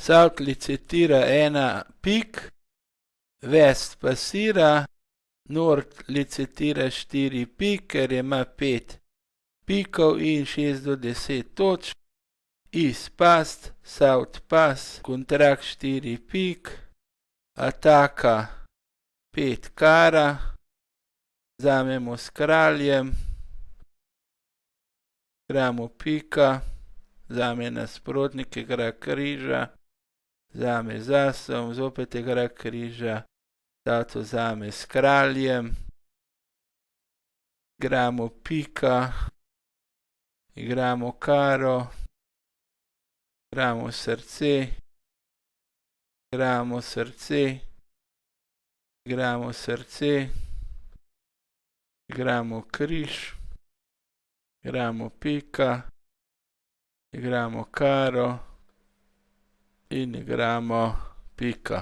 South licitira 1 pik, West pasira, North licitira 4 pik, ker ima 5 pikov in 6 do 10 točk. East pass, South pass, kontrakt 4 pik, ataka 5 kara, vzamemo s kraljem, igramo pika, vzame nasprotnik, igra križa, vzame z asom, zopet igra križa, South vzame s kraljem, igramo pika, igramo karo, igramo srce, igramo srce, igramo srce, igramo križ, igramo pika, igramo karo in igramo pika.